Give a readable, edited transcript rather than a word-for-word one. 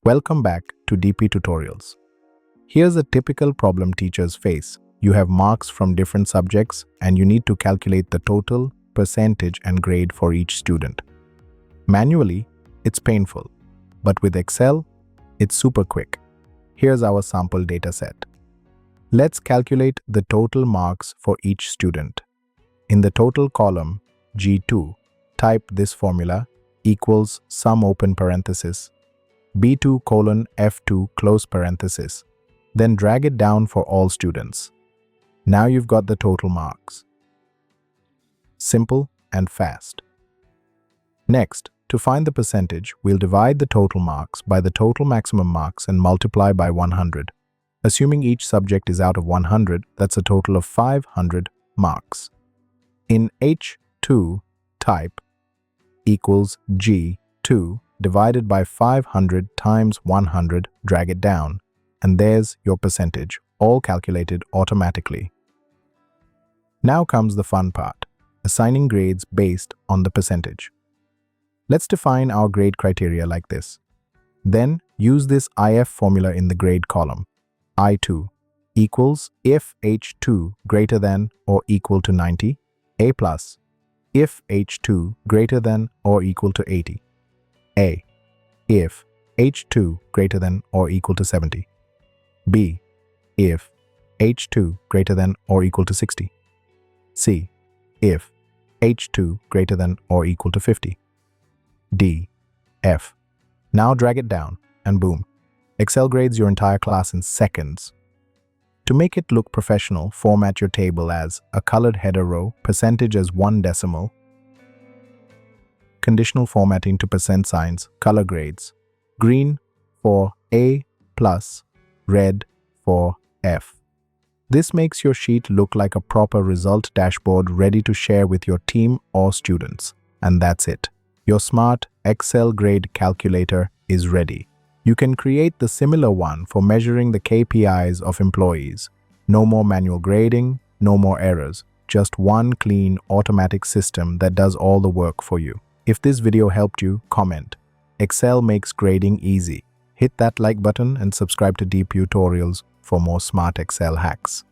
Welcome back to DP Tutorials. Here's a typical problem teachers face. You have marks from different subjects and you need to calculate the total, percentage, and grade for each student. Manually, it's painful, but with Excel, it's super quick. Here's our sample data set. Let's calculate the total marks for each student. In the total column, G2, type this formula equals sum open parenthesis, B2 colon F2 close parenthesis. Then drag it down for all students. Now you've got the total marks. Simple and fast. Next, to find the percentage, we'll divide the total marks by the total maximum marks and multiply by 100. Assuming each subject is out of 100, that's a total of 500 marks. In H2, type equals G2 divided by 500 times 100, drag it down, and there's your percentage, all calculated automatically. Now comes the fun part, assigning grades based on the percentage. Let's define our grade criteria like this. Then use this IF formula in the grade column. I2 equals if H2 greater than or equal to 90, A plus, if H2 greater than or equal to 80, A, if H2 greater than or equal to 70, B, if H2 greater than or equal to 60, C, if H2 greater than or equal to 50, D, F. Now drag it down and boom, Excel grades your entire class in seconds. To make it look professional, format your table as a colored header row, percentage as 1 decimal, conditional formatting to percent signs, color grades, green for A plus, red for F. This makes your sheet look like a proper result dashboard ready to share with your team or students. And that's it. Your smart Excel grade calculator is ready. You can create the similar one for measuring the KPIs of employees. No more manual grading, no more errors, just one clean automatic system that does all the work for you. If this video helped you, comment. Excel makes grading easy. Hit that like button and subscribe to dptutorials for more smart Excel hacks.